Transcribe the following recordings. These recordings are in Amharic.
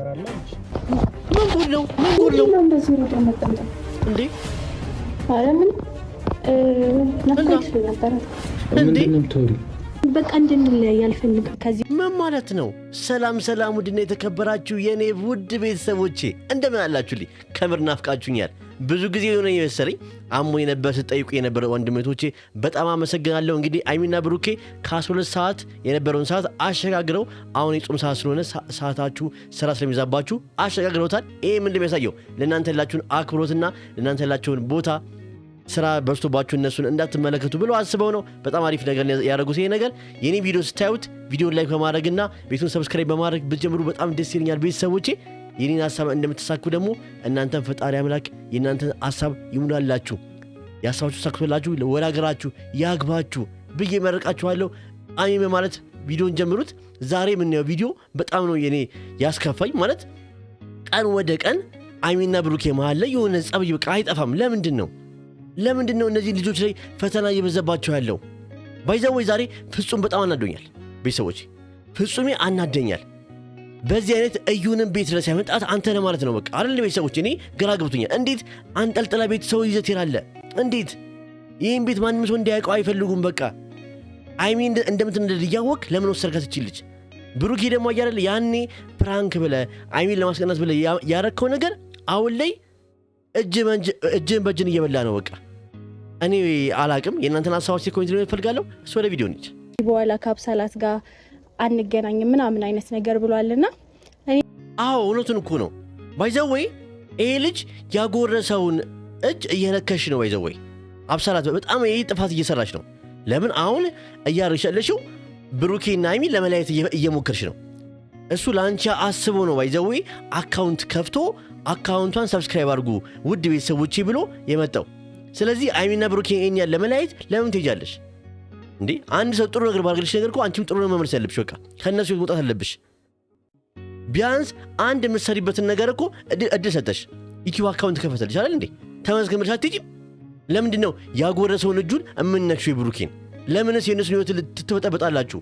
ነገር አለ እንጂ ምን ጉድ ነው እንደዚህ ነው ተመጣጣ እንዴ? አረ ምን ነፍስ ነበር እንዴ? በቃ እንድንለያይ አልፈልግም ከዚህ ምን ማለት ነው? ሰላም ውድና የተከበራችሁ የኔ ውድ ቤተሰቦቼ እንደምን አላችሁልኝ? ከምር ናፍቃችሁኛል። ብዙ ጊዜ ሆነ የመሰለኝ አሞ የነበር ስጠይቁ የነበረ ወንድሞቼ በጣም አመሰግናለሁ። እንግዲህ አይሚና ብሩኬ ከ12 ሰዓት የነበረውን ሰዓት አሸጋግረው አሁን የጾም ሰዓት ስለሆነ ሰዓታችሁ ስራ ስለሚዛባችሁ አሸጋግረውታል። ይሄ ምን እንደሚያሳየው ለእናንተ ያላችሁን አክብሮትና ለእናንተ ያላችሁን ቦታ ስራ በርቶባችሁ እነሱን እንዳትመለከቱ ብለው አስበው ነው። በጣም አሪፍ ነገር ያደረጉት። ይሄ ነገር የኔ ቪዲዮ ስታዩት ቪዲዮ ላይክ በማድረግና ቤቱን ሰብስክራይብ በማድረግ ብትጀምሩ በጣም ደስ ይለኛል። ቤተሰቦቼ የኔን ሐሳብ እንደምትሳኩ ደግሞ እናንተን ፈጣሪ አምላክ የእናንተን ሐሳብ ይሙላላችሁ፣ ያሳባችሁ ሳክቶላችሁ ወደ ሀገራችሁ ያግባችሁ ብዬ መረቃችኋለሁ። አሜን በማለት ቪዲዮን ጀምሩት። ዛሬ የምናየው ቪዲዮ በጣም ነው የኔ ያስከፋኝ። ማለት ቀን ወደ ቀን አይሚና ብሩኬ መሃል ላይ የሆነ ጸብ በቃ አይጠፋም። ለምንድን ነው እነዚህ ልጆች ላይ ፈተና እየበዛባቸው ያለው? ባይዘው ዛሬ ፍጹም በጣም አናዶኛል። ቤተሰቦች ፍጹሜ አናደኛል። በዚህ አይነት እዩንም ቤት ድረስ ያመጣት አንተ ነህ ማለት ነው። በቃ አይደል ቤተሰቦች፣ እኔ ግራ ገብቶኛል። እንዴት አንጠልጥላ ቤት ሰው ይዘት ይላል? እንዴት ይህን ቤት ማንም ሰው እንዲያውቀው አይፈልጉም? በቃ አይሚ እንደምትነደድ እያወቅ ለምን ወሰድካት እቺ ልጅ? ብሩኬ ደግሞ አያለ ያኔ ፕራንክ ብለህ አይሚን ለማስቀናት ብለህ ያረከው ነገር አሁን ላይ እጅን በእጅን እየበላ ነው። በቃ እኔ አላቅም። የእናንተን ሀሳቦች ኮሜንት ላይ እፈልጋለሁ። እሱ ወደ ቪዲዮ ነች። በኋላ ካብሳላት ጋር አንገናኝም ምናምን አይነት ነገር ብሏልና አዎ እውነቱን እኮ ነው። ባይዘወይ ይሄ ልጅ ያጎረሰውን እጅ እየነከሽ ነው። ባይዘወይ አብሳላት በጣም ይሄ ጥፋት እየሰራች ነው። ለምን አሁን እያረሻለሽው ብሩኬና አይሚ ለመለያየት እየሞከርሽ ነው። እሱ ላንቺ አስቦ ነው። ባይዘወይ አካውንት ከፍቶ አካውንቷን ሰብስክራይብ አድርጉ ውድ ቤተሰቦቼ ብሎ የመጣው። ስለዚህ አይሚና ብሩኬ እኛን ለመለያየት ለምን ትሄጃለሽ እንዴ? አንድ ሰው ጥሩ ነገር ባርገልሽ ነገር እኮ አንቺም ጥሩ ነገር መመለስ ያለብሽ። በቃ ከነሱ መውጣት አለብሽ። ቢያንስ አንድ የምትሰሪበትን ነገር እኮ እድል ሰጠሽ። ዩቲዩብ አካውንት ከፈተልሽ አይደል እንዴ? ተመዝገበልሽ አትሄጂም? ለምንድን ነው ያጎረሰውን እጁን እምነክሽው ብሩኬን? ለምንስ የእነሱን ህይወት ትበጠበጣላችሁ?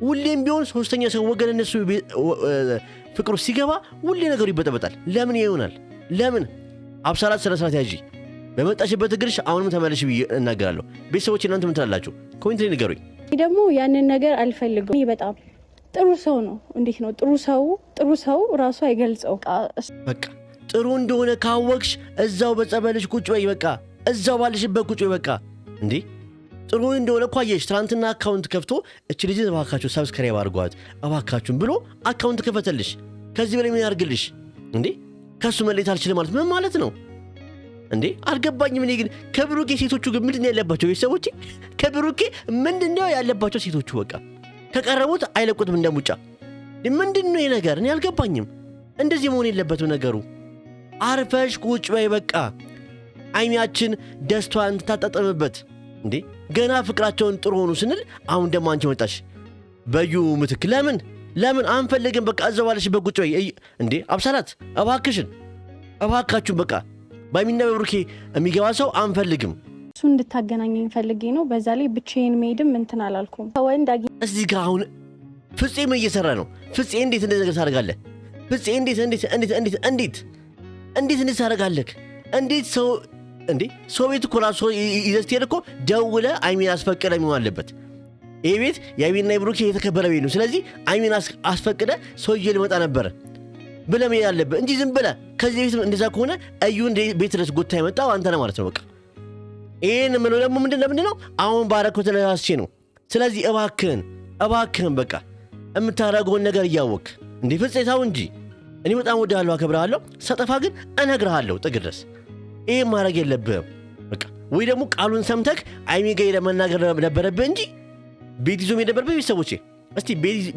ሁሌም ቢሆን ሶስተኛ ሰው ወገን እነሱ ፍቅሩ ሲገባ ሁሌ ነገሩ ይበጠበጣል። ለምን ይሆናል? ለምን አብሳላት ስነ ስርዓት ያዢ። በመጣሽበት እግርሽ አሁንም ተመለሽ ብዬ እናገራለሁ። ቤተሰቦች እናንተ ምን ትላላችሁ? ኮሜንት ላይ ንገሩኝ። ደግሞ ያንን ነገር አልፈልግም። በጣም ጥሩ ሰው ነው። እንዴት ነው ጥሩ ሰው ራሱ አይገልጸው። በቃ ጥሩ እንደሆነ ካወቅሽ እዛው በጸበልሽ ቁጭ በይ። በቃ እዛው ባልሽበት ቁጭ በይ። በቃ እንዴ ጥሩ እንደሆነ እኮ አየሽ። ትናንትና አካውንት ከፍቶ እች ልጅ እባካችሁ ሰብስክራይብ አድርጓት እባካችሁን ብሎ አካውንት ከፈተልሽ። ከዚህ በላይ ምን ያርግልሽ እንዴ? ከሱ መለየት አልችልም ማለት ምን ማለት ነው እንዴ? አልገባኝም። እኔ ግን ከብሩኬ ሴቶቹ ግን ምንድን ነው ያለባቸው? ቤተሰቦቼ ከብሩኬ ምንድን ነው ያለባቸው ሴቶቹ? በቃ ከቀረቡት አይለቁትም እንደሙጫ። ምንድን ነው ይሄ ነገር? እኔ አልገባኝም። እንደዚህ መሆን የለበትም ነገሩ። አርፈሽ ቁጭ በይ። በቃ አይሚያችን ደስቷን ታጣጠምበት እንዴ። ገና ፍቅራቸውን ጥሩ ሆኑ ስንል አሁን ደግሞ አንቺ መጣሽ በዩ ምትክ። ለምን አንፈልግም? በቃ እዛው ባለሽበት ቁጭ በይ እንዴ። አብሳላት እባካችሁን በቃ ባይሚና በብሩኬ የሚገባ ሰው አንፈልግም። እሱ እንድታገናኘኝ ፈልጌ ነው። በዛ ላይ ብቻዬን መሄድም እንትን አላልኩም። ወንድ እዚህ ጋር አሁን ፍፄ ምን እየሰራ ነው? ፍፄ እንዴት እንደዚህ ነገር ታደርጋለህ? ፍፄ እንዴት ታደርጋለህ? እንዴት ሰው ቤት እኮ ራሱ ይዘህ ስትሄድ እኮ ደውለህ አይሚን አስፈቅደ የሚሆን አለበት። ይህ ቤት የአይሚንና የብሩኬ የተከበረ ቤት ነው። ስለዚህ አይሚን አስፈቅደ ሰውዬ ልመጣ ነበረ ብለህ መሄድ አለብህ እንጂ ዝም ብለህ ከዚህ ቤት እንደዛ ከሆነ እዩን ቤት ድረስ ጎታ የመጣው አንተ ነህ ማለት ነው። በቃ ይህን ምለው ደግሞ ምንድን ነው አሁን ባረከው ተነሳስቼ ነው። ስለዚህ እባክህን በቃ የምታደርገውን ነገር እያወቅ እንዴ ፍፄ ተው እንጂ። እኔ በጣም ወድሃለሁ፣ አከብርሃለሁ። ሰጠፋ ግን እነግርሃለሁ ጥግ ድረስ። ይህ ማድረግ የለብህም በቃ። ወይ ደግሞ ቃሉን ሰምተክ አይሚ ጋር ሄደህ መናገር ነበረብህ እንጂ ቤት ይዞ መሄድ ነበረበት። ቤተሰቦቼ እስቲ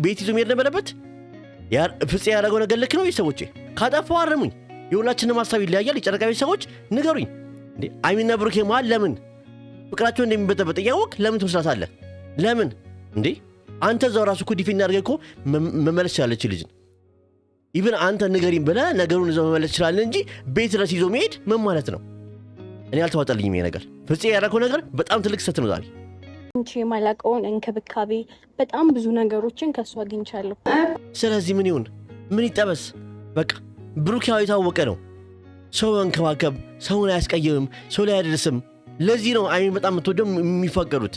ቤት ይዞ መሄድ ነበረበት። ፍፄ ያደረገው ነገር ልክ ነው? ቤተሰቦቼ ካጠፋው አርሙኝ። የሁላችንም ሀሳብ ይለያያል። የጨረቃ ቤተሰቦች ንገሩኝ እንዴ አይሚና ብሩኬ መሃል ለምን ፍቅራቸው እንደሚበጠበጥ እያወቅ ለምን ትመስላታለህ? ለምን እንዴ አንተ እዛው ራሱ እኮ ዲፌንድ አድርገህ እኮ መመለስ ቻለች ልጅን። ኢቭን አንተ ንገሪኝ ብለህ ነገሩን እዛው መመለስ ትችላለህ እንጂ ቤት ድረስ ይዞ መሄድ ምን ማለት ነው? እኔ አልተዋጠልኝም ይሄ ነገር። ፍፄ ያደረገው ነገር በጣም ትልቅ ስህተት ነው ዛሬ። እንቺ ማላቀውን እንክብካቤ በጣም ብዙ ነገሮችን ከሱ አግኝቻለሁ። ስለዚህ ምን ይሁን ምን ይጠበስ በቃ ብሩክ ያው የታወቀ ነው። ሰው እንከባከብ፣ ሰውን አያስቀይምም፣ ሰው ላይ አያደርስም። ለዚህ ነው አይሚን በጣም የምትወደው የሚፋቀሩት።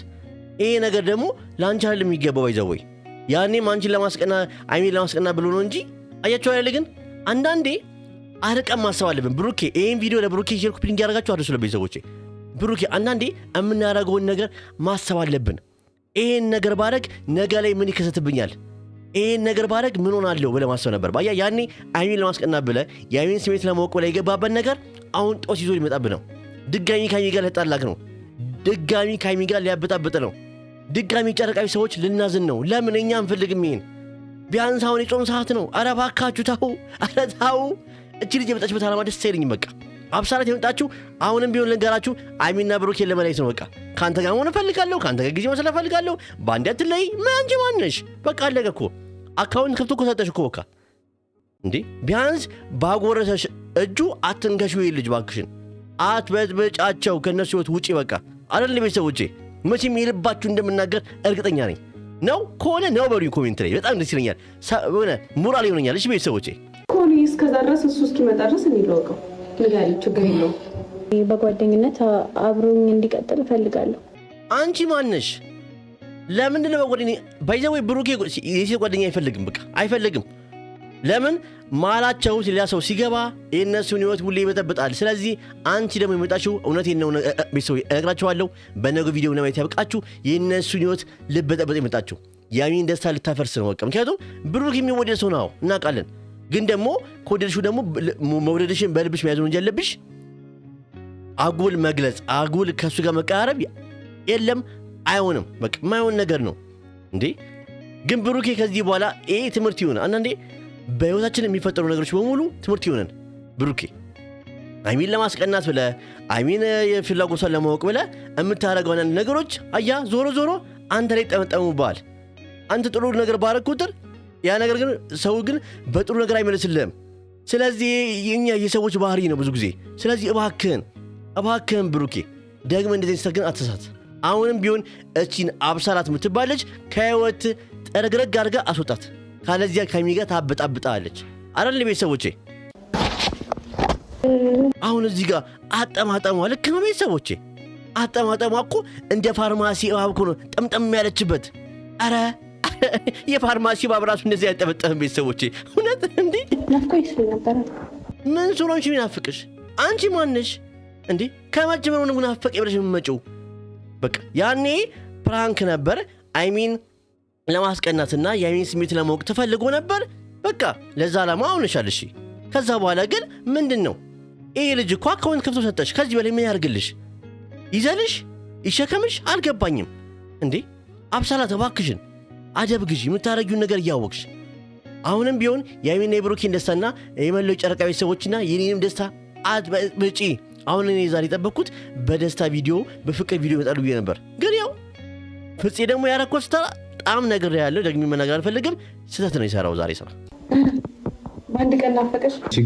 ይሄ ነገር ደግሞ ለአንቺ አይደለም የሚገባው ባይዘወይ ያኔም አንቺን ለማስቀና አይሚን ለማስቀና ብሎ ነው እንጂ አያቸው አይደል? ግን አንዳንዴ አርቀን ማሰብ አለብን። ብሩኬ ይሄን ቪዲዮ ለብሩኬ ሼር ኮፒ ያደርጋችሁ አድርሱ ለቤተሰቦቼ። ብሩኬ አንዳንዴ የምናደርገውን ነገር ማሰብ አለብን። ይሄን ነገር ባረግ ነገ ላይ ምን ይከሰትብኛል፣ ይሄን ነገር ባረግ ምን ሆናለሁ ብለህ ማሰብ ነበር። ባያ ያኔ አይሚን ለማስቀና ብለህ የአይሚን ስሜት ለማወቅ ብለህ የገባበት ነገር አሁን ጦስ ይዞ ሊመጣብህ ነው። ድጋሚ ከአይሚ ጋር ልጣላክ ነው። ድጋሚ ከአይሚ ጋር ሊያበጣብጥ ነው። ድጋሚ ጨረቃዊ ሰዎች ልናዝን ነው። ለምን እኛ አንፈልግም ይሄን። ቢያንስ አሁን የጾም ሰዓት ነው። ኧረ እባካችሁ ተው፣ ኧረ ተው። እቺ ልጅ የመጣችበት ዓላማ ደስ አይለኝም። በቃ አብሳላት የመጣችሁ አሁንም ቢሆን ልንገራችሁ አይሚና ብሩኬን ለመለየት ነው። በቃ ካንተ ጋር መሆን እፈልጋለሁ፣ ካንተ ጋር ጊዜ መሰለ እፈልጋለሁ። በአንድ አትለይ። ምን አንቺ ማነሽ? በቃ አለቀ እኮ። አካውንት ከፍቶ እኮ ሰጠሽ እኮ። በቃ እንዴ ቢያንስ ባጎረሰሽ እጁ አትንከሽው። ይሄ ልጅ ባክሽን አትበጥበጫቸው፣ ከነሱ ህይወት ውጪ። በቃ አይደል ቤተሰቦቼ? መቼም የልባችሁ እንደምናገር እርግጠኛ ነኝ። ነው ከሆነ ነው በሉኝ ኮሜንት ላይ። በጣም ደስ ይለኛል፣ ሆነ ሞራል ይሆነኛል። እሺ ቤተሰቦቼ ኮኒ እስከዛ ድረስ እሱ እስኪመጣ ድረስ እንይለውቀው ንጋሪ ችግር የለውም። በጓደኝነት አብሮኝ እንዲቀጥል እፈልጋለሁ። አንቺ ማነሽ? ለምንድን ነው በጓደኛ ባይዘው? ብሩኬ የሴት ጓደኛ አይፈልግም። በቃ አይፈልግም። ለምን ማላቸው ሌላ ሰው ሲገባ የእነሱን ህይወት ሁሌ ይበጠብጣል። ስለዚህ አንቺ ደግሞ የመጣችው እውነቴን ነው ቤተሰቦች እነግራችኋለሁ። በነገው ቪዲዮ ለማየት ያብቃችሁ። የእነሱን ህይወት ልበጠብጥ የመጣችው ያሚን ደስታ ልታፈርስ ነው። በቃ ምክንያቱም ብሩክ የሚወደድ ሰው ነው እናውቃለን። ግን ደግሞ ከወደድሽው ደግሞ መውደድሽን በልብሽ መያዝ ነው እንጂ ያለብሽ አጉል መግለጽ፣ አጉል ከሱ ጋር መቀራረብ የለም። አይሆንም። በቃ የማይሆን ነገር ነው እንዴ። ግን ብሩኬ ከዚህ በኋላ ይሄ ትምህርት ይሆን። አንዳንዴ በህይወታችን የሚፈጠሩ ነገሮች በሙሉ ትምህርት ይሆነን። ብሩኬ አይሚን ለማስቀናት ብለህ አይሚን የፍላጎቷን ለማወቅ ብለህ የምታደርገው አንዳንድ ነገሮች አያ ዞሮ ዞሮ አንተ ላይ ጠመጠሙብሃል። አንተ ጥሩ ነገር ባረግ ቁጥር ያ ነገር ግን ሰው ግን በጥሩ ነገር አይመልስልህም። ስለዚህ የኛ የሰዎች ባህሪ ነው ብዙ ጊዜ። ስለዚህ እባክህን ብሩኬ ደግመህ እንደዚህ ስተግን አትሳት። አሁንም ቢሆን እቺን አብሳላት የምትባለች ከህይወት ጠረግረግ አድርጋ አስወጣት። ካለዚያ ከአይሚ ጋር ታበጣብጣለች አይደል ቤተሰቦቼ? አሁን እዚህ ጋር አጠማጠሟ ልክ ነው ቤተሰቦቼ። አጠማጠሟ እኮ እንደ ፋርማሲ እባብ እኮ ነው ጠምጠም ያለችበት። ኧረ የፋርማሲ እባብ ራሱ እንደዚህ አይጠመጠምም ቤተሰቦቼ። እውነት እንዴ ናፍቆኝ ስለነበረ ምን ሱሮንሽ ናፍቅሽ? አንቺ ማነሽ እንዴ? ከመጀመሩ ነው ናፍቅ ብለሽ የምትመጪው? በቃ ያኔ ፕራንክ ነበር አይሚን ለማስቀናትና የአይሚን ስሜት ለማወቅ ተፈልጎ ነበር። በቃ ለዛ ዓላማ አሁንሻል። እሺ ከዛ በኋላ ግን ምንድን ነው ይሄ ልጅ እኮ አካውንት ከፍቶ ሰጠሽ። ከዚህ በላይ ምን ያርግልሽ? ይዘልሽ ይሸከምሽ? አልገባኝም እንዴ። አብሳላት እባክሽን አደብ ግዢ፣ የምታረጊውን ነገር እያወቅሽ። አሁንም ቢሆን የአይሚንና የብሩኬን ደስታና የመለው ጨረቃ ቤተሰቦችና የኔንም ደስታ አትበጪ። አሁን እኔ ዛሬ የጠበቅኩት በደስታ ቪዲዮ በፍቅር ቪዲዮ ይመጣሉ ብዬ ነበር። ግን ያው ፍፄ ደግሞ ያረኮት ስታ በጣም ነገር ያለው ደግሜ መናገር አልፈልግም። ስህተት ነው የሰራው ዛሬ ስራ። በአንድ ቀን ናፈቀሽ? እሺ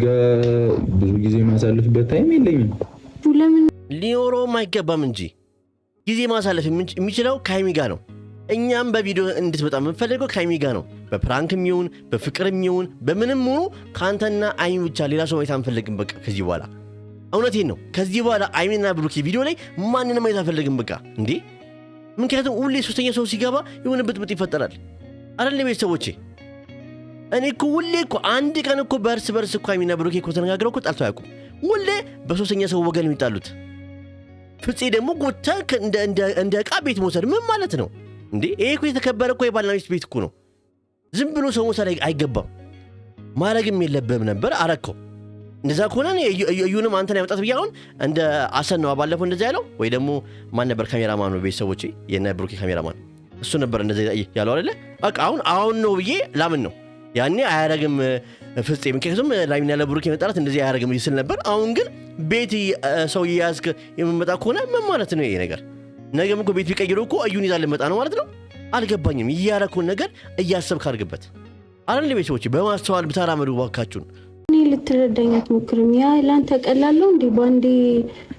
ብዙ ጊዜ ማሳለፍበት ታይም የለኝም። ለምን ሊኖረውም አይገባም እንጂ ጊዜ ማሳለፍ የሚችለው ከአይሚ ጋር ነው። እኛም በቪዲዮ እንድትመጣ የምንፈልገው ከአይሚ ጋር ነው። በፕራንክም ይሁን በፍቅርም ይሁን በምንም ሆኖ ከአንተና አይሚ ብቻ ሌላ ሰው ማየት አንፈልግም። በቃ ከዚህ በኋላ እውነቴን ነው። ከዚህ በኋላ አይሚና ብሩኬ ቪዲዮ ላይ ማንንም ማየት አንፈልግም። በቃ እንዴ ምክንያቱም ሁሌ ሶስተኛ ሰው ሲገባ የሆነ ብጥብጥ ይፈጠራል አይደል ቤተሰቦቼ? እኔ እኮ ሁሌ እኮ አንድ ቀን እኮ በእርስ በርስ እኮ አይሚና ብሩኬ እኮ ተነጋግረው እኮ ጣልተው አያውቁም። ሁሌ በሶስተኛ ሰው ወገን የሚጣሉት። ፍፄ ደግሞ ጎተህ እንደ ዕቃ ቤት መውሰድ ምን ማለት ነው እንዴ? ይሄ እኮ የተከበረ እኮ የባልና ሚስት ቤት እኮ ነው። ዝም ብሎ ሰው መውሰድ አይገባም። ማድረግም የለብህም ነበር፣ አረከው። እንደዛ ከሆነ እዩንም አንተን ያመጣት ብዬ አሁን እንደ አሰን ነው ባለፈው እንደዛ ያለው። ወይ ደግሞ ማን ነበር ካሜራማን ነው ቤተሰቦቼ? የነ ብሩኬ ካሜራማን እሱ ነበር እንደዛ ያለው አይደለ? በቃ አሁን ነው ብዬ ላምን ነው። ያኔ አያረግም ፍፄ፣ ምክንያቱም ላይና ለብሩኬ የመጣላት እንደዚህ አያረግም ይስል ነበር። አሁን ግን ቤት ሰው እያያዝክ የምመጣ ከሆነ ምን ማለት ነው ይሄ ነገር? ነገም እኮ ቤት ቢቀይረው እኮ እዩን ይዛል ልመጣ ነው ማለት ነው። አልገባኝም። እያረኩን ነገር እያሰብክ አድርግበት አይደል ቤተሰቦቼ? በማስተዋል ብታራመዱ ባካችሁን። እኔ ልትረዳኝ አትሞክርም? ያ ላንተ ቀላል ነው እንዴ? ባንዴ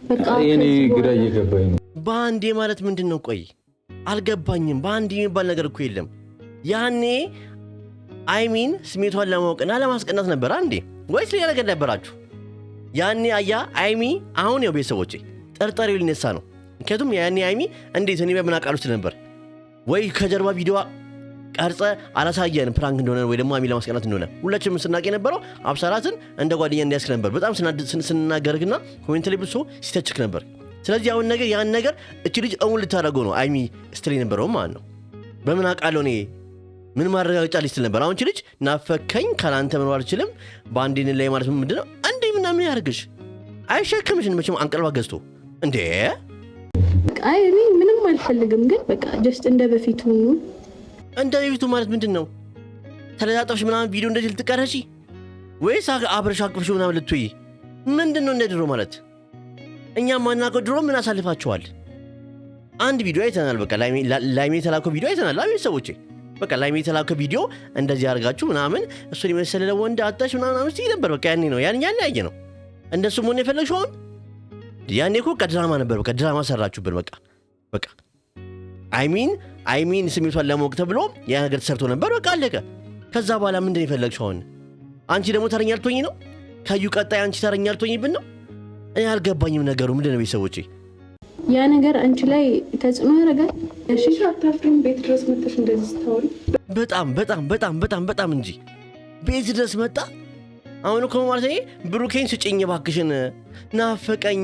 በቃ እኔ ግራ እየገባኝ ነው። ባንዴ ማለት ምንድነው? ቆይ አልገባኝም። ባንዴ የሚባል ነገር እኮ የለም። ያኔ አይሚን ስሜቷን ለማወቅና ለማስቀናት ነበር አንዴ ወይስ ሌላ ነገር ነበራችሁ? ያኔ አያ አይሚ አሁን ያው ቤተሰቦቼ ጠርጣሪው ሊነሳ ነው። ምክንያቱም ያኔ አይሚ እንዴት እኔ በምን አውቃለሁ ስትል ነበር። ወይ ከጀርባ ቪዲዮ ቀርጸ አላሳየን ፕራንክ እንደሆነ ወይ ደግሞ አይሚ ለማስቀናት እንደሆነ ሁላችንም ስናቅ የነበረው አብሳራትን እንደ ጓደኛ እንዲያስክ ነበር። በጣም ስንናገርግና ኮሜንት ላይ ብሶ ሲተችክ ነበር። ስለዚህ አሁን ነገር ያን ነገር እቺ ልጅ እውን ልታደርገው ነው አይሚ ስትል የነበረው ማለት ነው። በምን አውቃለሁ እኔ ምን ማረጋገጫ ስትል ነበር። አሁን እቺ ልጅ ናፈከኝ ካላንተ መኖር አልችልም በአንዴን ላይ ማለት ምንድነው አንዴ ምናምን ያርግሽ አይሸከምሽ መቼም አንቀልባ ገዝቶ እንዴ። አይ እኔ ምንም አልፈልግም፣ ግን በቃ ጀስት እንደ በፊቱ ነው። እንደ በፊቱ ማለት ምንድነው? ተለጣጣፍሽ ምናምን ቪዲዮ እንደዚህ ልትቀረጪ ወይስ አብረሽ አቅፍሽ ምናምን ልትይ ምንድነው እንደ ድሮ ማለት? እኛም ማናውቀው ድሮ ምን አሳልፋችኋል? አንድ ቪዲዮ አይተናል። በቃ ላይሜ የተላከው ቪዲዮ አይተናል። ላይሜ ሰዎች በቃ ላይሜ የተላከው ቪዲዮ እንደዚህ አድርጋችሁ ምናምን እሱን የመሰለ ወንድ አጣሽ ምናምን ሲል ነበር። በቃ ያኔ ነው ያን ያየ ነው። እንደሱ ምን የፈለግሽው አሁን? ያኔ እኮ ድራማ ነበር። በቃ ድራማ ሰራችሁብን። በቃ አይሚን ስሜቷን ለማወቅ ተብሎ ያ ነገር ተሰርቶ ነበር። በቃ አለቀ። ከዛ በኋላ ምንድን የፈለግሽው አሁን? አንቺ ደግሞ ተረኛ ልትሆኚ ነው። ከዩ ቀጣይ አንቺ ተረኛ ልትሆኚብን ነው። እኔ አልገባኝም ነገሩ ምንድን ነው ቤተሰቦቼ? ያ ነገር አንቺ ላይ ተጽዕኖ ያደርጋል። እሺ አታፍሪም? ቤት ድረስ መጥተሽ እንደዚህ ስታወሪ በጣም እንጂ ቤት ድረስ መጣ። አሁን እኮ ማለት ነው ብሩኬን ስጭኝ ባክሽን ናፈቀኝ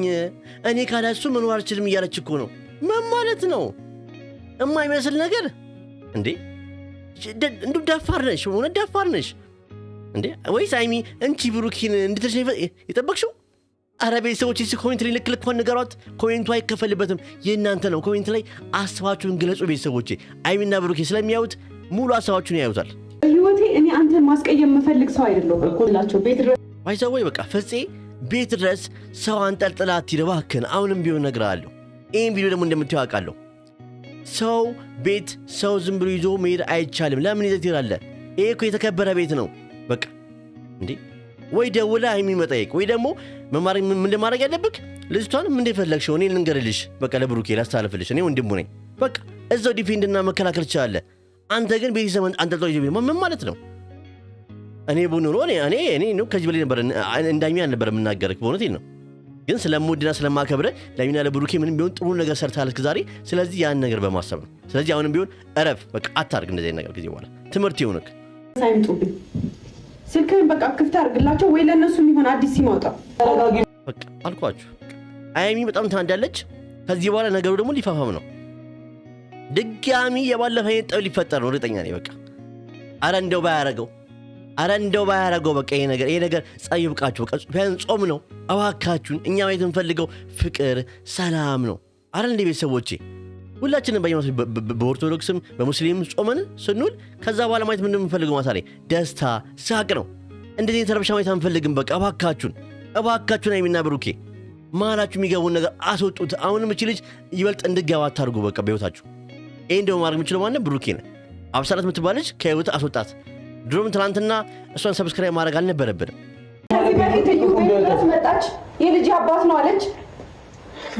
እኔ ካላሱ መኖር አልችልም እያለች እኮ ነው። ምን ማለት ነው? የማይመስል ነገር እንዴ! እንዱ ደፋር ነሽ እንዴ? ወይስ አይሚ እንቺ ብሩኬን እንድትልሽ የጠበቅሽው? አረ ቤተሰቦች እዚህ ኮሜንት ላይ ልክ ንገሯት። ኮሜንቱ አይከፈልበትም፣ የእናንተ ነው። ኮሜንት ላይ አስተዋችሁን ግለጹ ቤተሰቦቼ። አይሚና ብሩኬ ስለሚያዩት ሙሉ አስተዋችሁን ያዩታል። ህይወቴ እኔ አንተን ማስቀየም የምፈልግ ሰው አይደለሁም እኮላችሁ። ቤት ድረስ ባይዘው በቃ ፍፄ ቤት ድረስ ሰው አንጠልጥላ አትሂድ እባክህን። አሁንም ቢሆን እነግርሃለሁ። ይሄን ቪዲዮ ደግሞ እንደምትዩ አውቃለሁ። ሰው ቤት ሰው ዝም ብሎ ይዞ መሄድ አይቻልም። ለምን ይዘት ይላል? ይሄ እኮ የተከበረ ቤት ነው። በቃ እንዴ ወይ ደውላ አይሚን መጠየቅ ወይ ደግሞ ምን ማድረግ ያለብክ ልጅቷን ምን እንደፈለግሽው እኔ ልንገርልሽ። በቃ ለብሩኬ ላስተላልፍልሽ። እኔ ወንድሙ ነኝ። በቃ እዛው ዲፌንድና መከላከል ትችላለህ። አንተ ግን ቤት ዘመን አንጠልጥሎ ይዞ ምን ማለት ነው? እኔ ቡኑሮ እኔ ነው ከዚህ በላይ ነበር እንዳይሚ አልነበር የምናገርክ። በእውነቴ ነው። ግን ስለምወድና ስለማከብረ ለሚና ለብሩኬ ምንም ቢሆን ጥሩ ነገር ሰርታለህ ዛሬ። ስለዚህ ያን ነገር በማሰብ ነው። ስለዚህ አሁንም ቢሆን እረፍ። በቃ አታርግ እንደዚህ ነገር። ጊዜ በኋላ ትምህርት ይሆንክ። ሳይምጡብኝ ስልክህን በቃ ክፍት አድርግላቸው ወይ ለእነሱ የሚሆን አዲስ ሲማውጣ በቃ አልኳችሁ። አይሚ በጣም ታንዳለች። ከዚህ በኋላ ነገሩ ደግሞ ሊፋፋም ነው። ድጋሚ የባለፈ ጠብ ሊፈጠር ነው እርግጠኛ ነኝ። በቃ አረ እንደው ባያረገው በቃ ይሄ ነገር ጸይ ብቃችሁ። በቃ ቢያንስ ጾም ነው እባካችሁን። እኛ ማየት የምንፈልገው ፍቅር፣ ሰላም ነው አይደል እንዴ ቤተሰቦቼ? ሁላችንም በኦርቶዶክስም በሙስሊምም ጾመን ስንውል ከዛ በኋላ ማየት ምንድን የምንፈልገው ማታ ላይ ደስታ፣ ሳቅ ነው። እንደዚህ የተረብሻ ማየት አንፈልግም። በቃ እባካችሁን አይሚና ብሩኬ መሀላችሁ የሚገቡን ነገር አስወጡት። አሁንም እቺ ልጅ ይበልጥ እንድገባ አታርጉ። በቃ በህይወታችሁ ይሄን ደግሞ ማድረግ የምችለው ማነው? ብሩኬ ነው። አብሳላት የምትባለች ከህይወት አስወጣት። ድሮም ትናንትና እሷን ሰብስክራይብ ማድረግ አልነበረብንም። ከዚህ በፊት እዩ ድረስ መጣች። የልጅ አባት ነው አለች።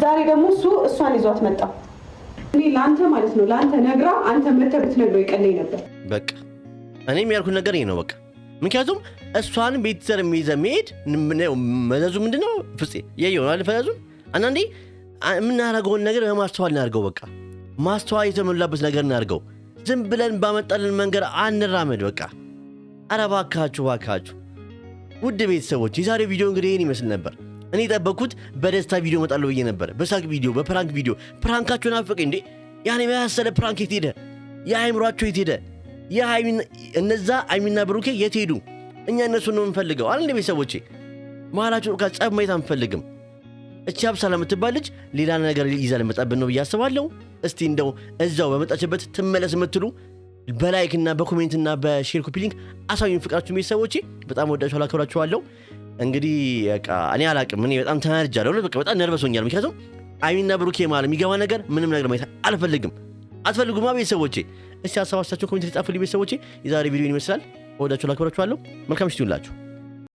ዛሬ ደግሞ እሷን ይዟት መጣ። እኔ ለአንተ ማለት ነው ለአንተ ነግራ አንተ መተህ ብትነግረው ይቀለኝ ነበር። በቃ እኔም ያልኩት ነገር ይሄ ነው። በቃ ምክንያቱም እሷን ቤተሰብ የሚይዘህ መሄድ መዘዙ ምንድን ነው? ፍፄ የየሆናል ፈዘዙን። አንዳንዴ የምናደርገውን ነገር በማስተዋል እናድርገው። በቃ ማስተዋል የተሞላበት ነገር እናድርገው። ዝም ብለን ባመጣልን መንገድ አንራመድ። በቃ ኧረ እባካችሁ ውድ ቤተሰቦች የዛሬው ቪዲዮ እንግዲህ ይህን ይመስል ነበር። እኔ የጠበቅኩት በደስታ ቪዲዮ እመጣለሁ ብዬ ነበር። በሳቅ ቪዲዮ፣ በፕራንክ ቪዲዮ። ፕራንካችሁን አፈቀኝ እንዴ? ያን የመሳሰለ ፕራንክ የት ሄደ? የአይምሯቸው የት ሄደ? እነዛ አይሚና ብሩኬ የት ሄዱ? እኛ እነሱን ነው የምንፈልገው አይደል ቤተሰቦቼ? መሀላችሁ ጋር ጸብ ማየት አንፈልግም። እቺ አብሳላ የምትባል ልጅ ሌላ ነገር ይዛ ልመጣብን ነው ብዬ አስባለሁ። እስቲ እንደው እዛው በመጣችበት ትመለስ የምትሉ በላይክና በኮሜንትና በሼር ኮፒ ሊንክ አሳዩኝ ፍቅራችሁ ቤተሰቦቼ። በጣም ወዳችኋለሁ፣ አከብራችኋለሁ። እንግዲህ በቃ እኔ አላቅም። እኔ በጣም ተናድጃለሁ። በቃ በጣም ነርቨሶኛል። ምክንያቱም አይሚና ብሩኬ ማለት የሚገባ ነገር ምንም ነገር ማየት አልፈልግም። አትፈልጉማ ቤተሰቦቼ? እስቲ ሀሳባችሁን ኮሜንት ላይ ጻፉልኝ ቤተሰቦቼ። የዛሬ ቪዲዮ ይመስላል። ወዳችኋለሁ፣ አከብራችኋለሁ። መልካም ምሽት ይሁንላችሁ።